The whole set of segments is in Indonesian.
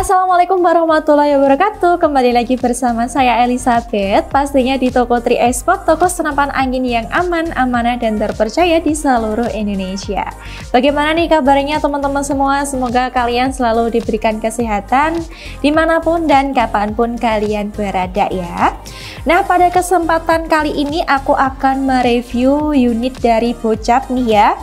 Assalamualaikum warahmatullahi wabarakatuh. Kembali lagi bersama saya Elizabeth, pastinya di toko Tri Export, toko senapan angin yang aman, amanah dan terpercaya di seluruh Indonesia. Bagaimana nih kabarnya teman-teman semua? Semoga kalian selalu diberikan kesehatan dimanapun dan kapanpun kalian berada ya. Nah, pada kesempatan kali ini aku akan mereview unit dari Bocap nih ya.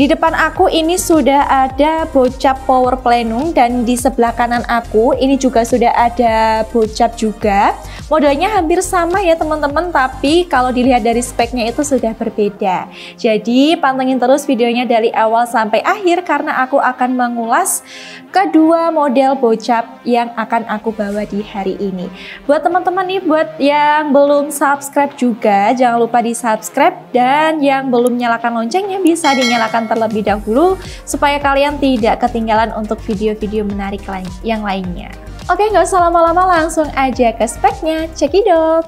Di depan aku ini sudah ada Bocap Power Plenum dan di sebelah kanan aku ini juga sudah ada Bocap juga. Modelnya hampir sama ya teman-teman, tapi kalau dilihat dari speknya itu sudah berbeda. Jadi pantengin terus videonya dari awal sampai akhir karena aku akan mengulas kedua model Bocap yang akan aku bawa di hari ini. Buat teman-teman nih, buat yang belum subscribe juga jangan lupa di subscribe, dan yang belum nyalakan loncengnya bisa dinyalakan terlebih dahulu supaya kalian tidak ketinggalan untuk video-video menarik yang lainnya. Oke, nggak usah lama-lama, langsung aja ke speknya, cekidot.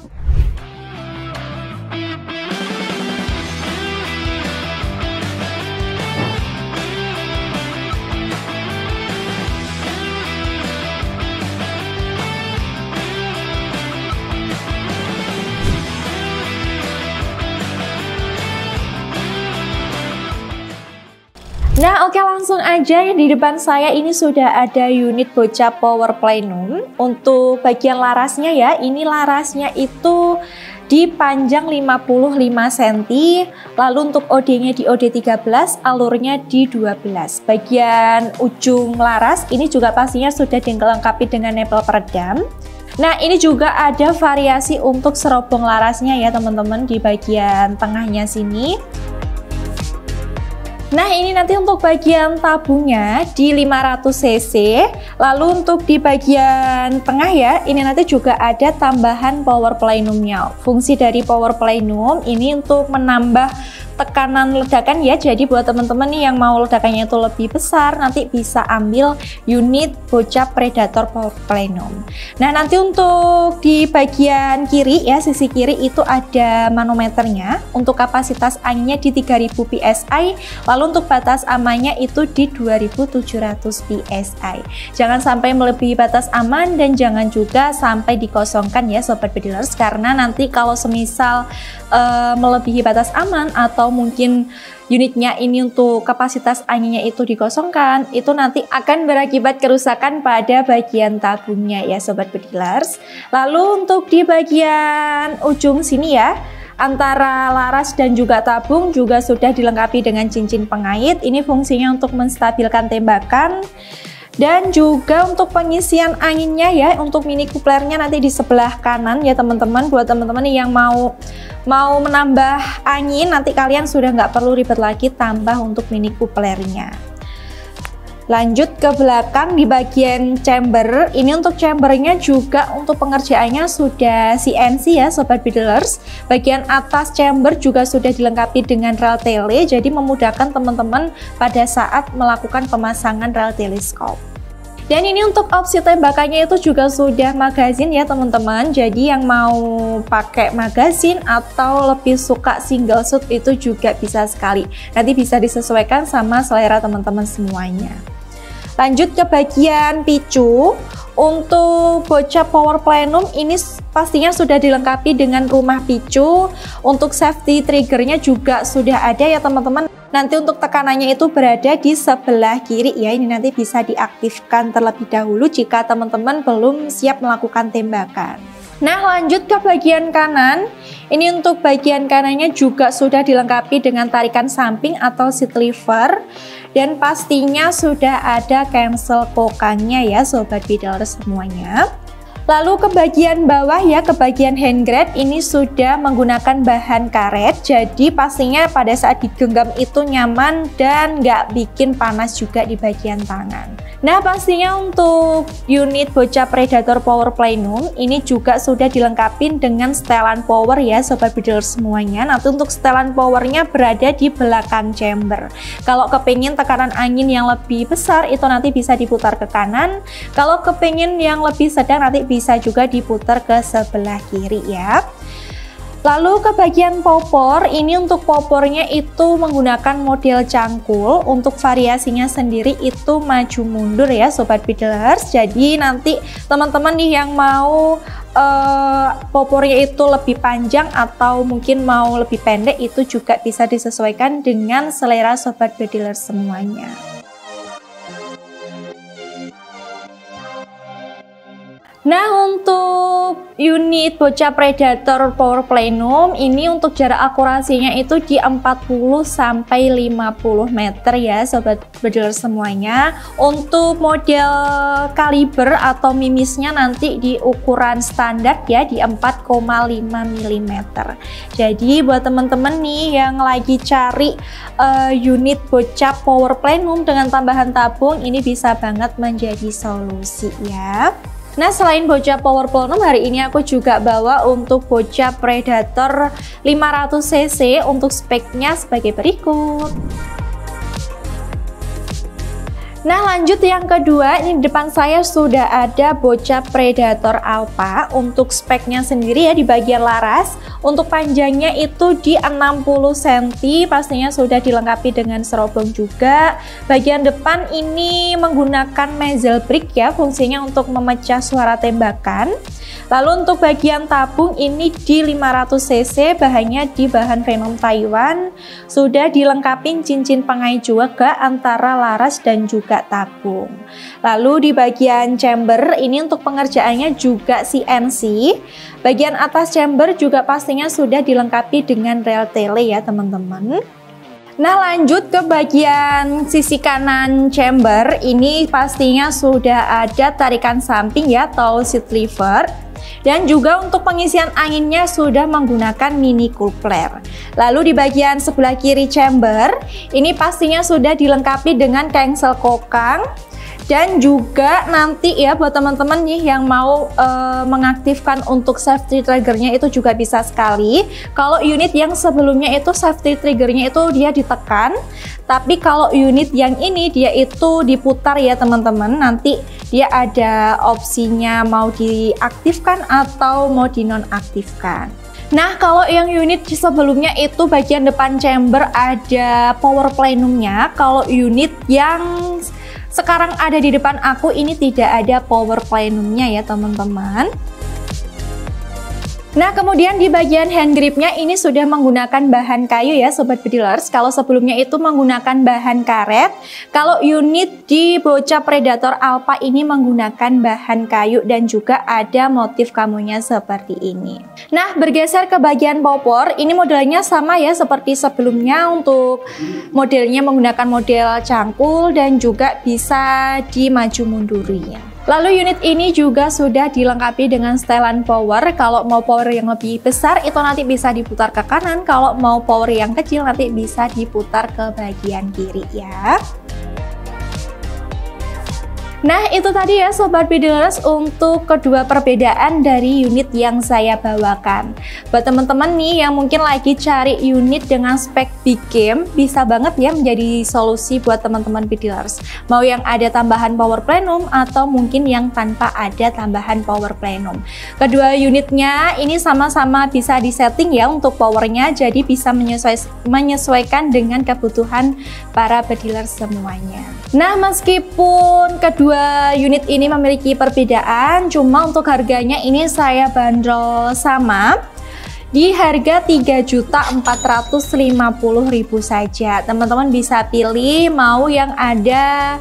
Nah, oke, langsung aja. Di depan saya ini sudah ada unit Bocap Power Plenum. Untuk bagian larasnya ya, ini larasnya itu dipanjang 55 cm, lalu untuk OD-nya di OD13, alurnya di 12. Bagian ujung laras ini juga pastinya sudah dilengkapi dengan nempel peredam. Nah, ini juga ada variasi untuk serobong larasnya ya teman-teman di bagian tengahnya sini. Nah, ini nanti untuk bagian tabungnya di 500 cc, lalu untuk di bagian tengah ya, ini nanti juga ada tambahan power plenumnya. Fungsi dari power plenum ini untuk menambah tekanan ledakan ya, jadi buat teman-teman nih yang mau ledakannya itu lebih besar, nanti bisa ambil unit Bocap Predator Power Plenum. Nah, nanti untuk di bagian kiri ya, sisi kiri itu ada manometernya, untuk kapasitas anginnya di 3000 psi, lalu untuk batas amannya itu di 2700 psi. Jangan sampai melebihi batas aman dan jangan juga sampai dikosongkan ya sobat bedilers, karena nanti kalau semisal melebihi batas aman atau mungkin unitnya ini untuk kapasitas anginnya itu dikosongkan, itu nanti akan berakibat kerusakan pada bagian tabungnya ya sobat bedilers. Lalu untuk di bagian ujung sini ya, antara laras dan juga tabung juga sudah dilengkapi dengan cincin pengait. Ini fungsinya untuk menstabilkan tembakan. Dan juga untuk pengisian anginnya ya, untuk mini kuplernya nanti di sebelah kanan ya teman-teman. Buat teman-teman yang mau menambah angin, nanti kalian sudah nggak perlu ribet lagi tambah untuk mini kuplernya. Lanjut ke belakang di bagian chamber, ini untuk chambernya juga untuk pengerjaannya sudah CNC ya sobat bedilers. Bagian atas chamber juga sudah dilengkapi dengan rel tele, jadi memudahkan teman-teman pada saat melakukan pemasangan rel teleskop. Dan ini untuk opsi tembakannya itu juga sudah magazin ya teman-teman. Jadi yang mau pakai magazin atau lebih suka single shoot itu juga bisa sekali. Nanti bisa disesuaikan sama selera teman-teman semuanya. Lanjut ke bagian picu. Untuk Bocap Power Plenum ini pastinya sudah dilengkapi dengan rumah picu. Untuk safety triggernya juga sudah ada ya teman-teman. Nanti untuk tekanannya itu berada di sebelah kiri ya. Ini nanti bisa diaktifkan terlebih dahulu jika teman-teman belum siap melakukan tembakan. Nah, lanjut ke bagian kanan. Ini untuk bagian kanannya juga sudah dilengkapi dengan tarikan samping atau seat lever. Dan pastinya sudah ada cancel kokangnya ya sobat bedilers semuanya. Lalu ke bagian bawah ya, ke bagian handguard ini sudah menggunakan bahan karet, jadi pastinya pada saat digenggam itu nyaman dan nggak bikin panas juga di bagian tangan. Nah, pastinya untuk unit Bocap Predator Power Plenum ini juga sudah dilengkapi dengan setelan power ya sobat bedilers semuanya. Nanti untuk setelan powernya berada di belakang chamber. Kalau kepingin tekanan angin yang lebih besar itu nanti bisa diputar ke kanan. Kalau kepingin yang lebih sedang nanti bisa juga diputar ke sebelah kiri ya. Lalu ke bagian popor, ini untuk popornya itu menggunakan model cangkul. Untuk variasinya sendiri itu maju mundur ya Sobat Beadlers. Jadi nanti teman-teman nih yang mau popornya itu lebih panjang atau mungkin mau lebih pendek, itu juga bisa disesuaikan dengan selera Sobat Beadlers semuanya. Nah, untuk unit bocah predator power plenum ini untuk jarak akurasinya itu di 40 sampai 50 meter ya Sobat Beadlers semuanya. Untuk model kaliber atau mimisnya nanti di ukuran standar ya di 4,5 mm. Jadi buat teman-teman nih yang lagi cari unit bocah power plenum dengan tambahan tabung, ini bisa banget menjadi solusi ya. Nah, selain bocah power plenum, hari ini aku juga bawa untuk bocah predator 500 cc untuk speknya sebagai berikut. Nah, lanjut yang kedua, ini di depan saya sudah ada bocah predator alpha. Untuk speknya sendiri ya di bagian laras, untuk panjangnya itu di 60 cm, pastinya sudah dilengkapi dengan serobong juga. Bagian depan ini menggunakan muzzle brake ya, fungsinya untuk memecah suara tembakan. Lalu untuk bagian tabung ini di 500 cc, bahannya di bahan Venom Taiwan, sudah dilengkapi cincin pengait juga antara laras dan juga tabung. Lalu di bagian chamber ini untuk pengerjaannya juga CNC. Bagian atas chamber juga pastinya sudah dilengkapi dengan rel tele ya teman-teman. Nah, lanjut ke bagian sisi kanan chamber, ini pastinya sudah ada tarikan samping ya atau seat lever. Dan juga untuk pengisian anginnya sudah menggunakan mini coupler. Lalu di bagian sebelah kiri chamber ini pastinya sudah dilengkapi dengan kengsel kokang. Dan juga nanti ya buat teman-teman nih yang mau mengaktifkan untuk safety triggernya itu juga bisa sekali. Kalau unit yang sebelumnya itu safety triggernya itu dia ditekan, tapi kalau unit yang ini dia itu diputar ya teman-teman. Nanti dia ada opsinya mau diaktifkan atau mau dinonaktifkan. Nah, kalau yang unit sebelumnya itu bagian depan chamber ada power plenumnya. Kalau unit yang sekarang ada di depan aku ini tidak ada power plenumnya ya teman-teman. Nah, kemudian di bagian hand gripnya ini sudah menggunakan bahan kayu ya Sobat Beadlers. Kalau sebelumnya itu menggunakan bahan karet, kalau unit di bocah predator alpha ini menggunakan bahan kayu dan juga ada motif kamunya seperti ini. Nah, bergeser ke bagian popor, ini modelnya sama ya seperti sebelumnya. Untuk modelnya menggunakan model cangkul dan juga bisa dimaju munduri. Lalu unit ini juga sudah dilengkapi dengan setelan power. Kalau mau power yang lebih besar itu nanti bisa diputar ke kanan, kalau mau power yang kecil nanti bisa diputar ke bagian kiri ya. Nah, itu tadi ya Sobat Beadlers untuk kedua perbedaan dari unit yang saya bawakan. Buat teman-teman nih yang mungkin lagi cari unit dengan spek big game, bisa banget ya menjadi solusi buat teman-teman Beadlers. Mau yang ada tambahan power plenum atau mungkin yang tanpa ada tambahan power plenum. Kedua unitnya ini sama-sama bisa disetting ya untuk powernya, jadi bisa menyesuaikan dengan kebutuhan para Beadlers semuanya. Nah, meskipun kedua unit ini memiliki perbedaan, cuma untuk harganya ini saya bandrol sama di harga Rp3.450.000 saja. Teman-teman bisa pilih mau yang ada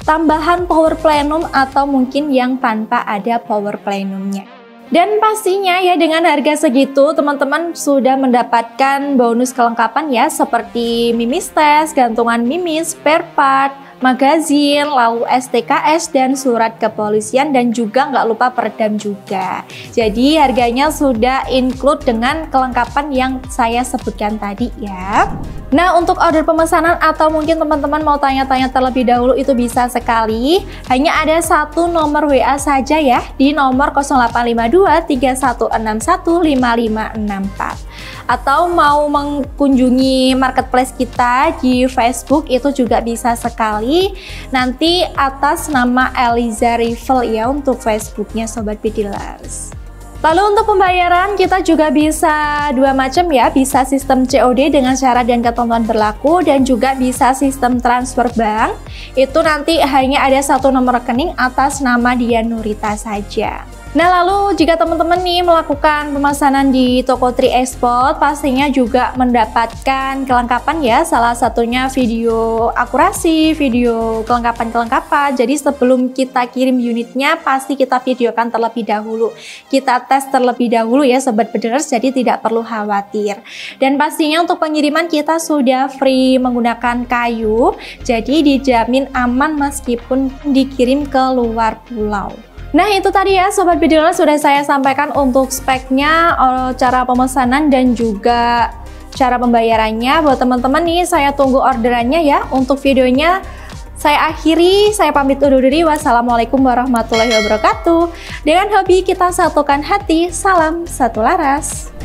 tambahan power plenum atau mungkin yang tanpa ada power plenumnya. Dan pastinya ya dengan harga segitu teman-teman sudah mendapatkan bonus kelengkapan ya seperti mimis tes, gantungan mimis, spare part, magazin, lalu STKS dan surat kepolisian, dan juga nggak lupa peredam juga. Jadi harganya sudah include dengan kelengkapan yang saya sebutkan tadi ya. Nah, untuk order pemesanan atau mungkin teman-teman mau tanya-tanya terlebih dahulu itu bisa sekali. Hanya ada satu nomor WA saja ya di nomor 0852 3161 5564. Atau mau mengunjungi marketplace kita di Facebook itu juga bisa sekali. Nanti atas nama Eliza Rival ya untuk Facebooknya Sobat Beadlers. Lalu untuk pembayaran kita juga bisa dua macam ya, bisa sistem COD dengan syarat dan ketentuan berlaku dan juga bisa sistem transfer bank. Itu nanti hanya ada satu nomor rekening atas nama Dian Nurita saja. Nah, lalu jika teman-teman nih melakukan pemesanan di toko Tri Export, pastinya juga mendapatkan kelengkapan ya, salah satunya video akurasi, video kelengkapan-kelengkapan. Jadi sebelum kita kirim unitnya, pasti kita videokan terlebih dahulu. Kita tes terlebih dahulu ya Sobat Birders, jadi tidak perlu khawatir. Dan pastinya untuk pengiriman kita sudah free menggunakan kayu, jadi dijamin aman meskipun dikirim ke luar pulau. Nah itu tadi ya Sobat Birders, sudah saya sampaikan untuk speknya, cara pemesanan dan juga cara pembayarannya. Buat teman-teman nih saya tunggu orderannya ya. Untuk videonya saya akhiri, saya pamit undur diri. Wassalamualaikum warahmatullahi wabarakatuh. Dengan hobi kita satukan hati, salam satu laras.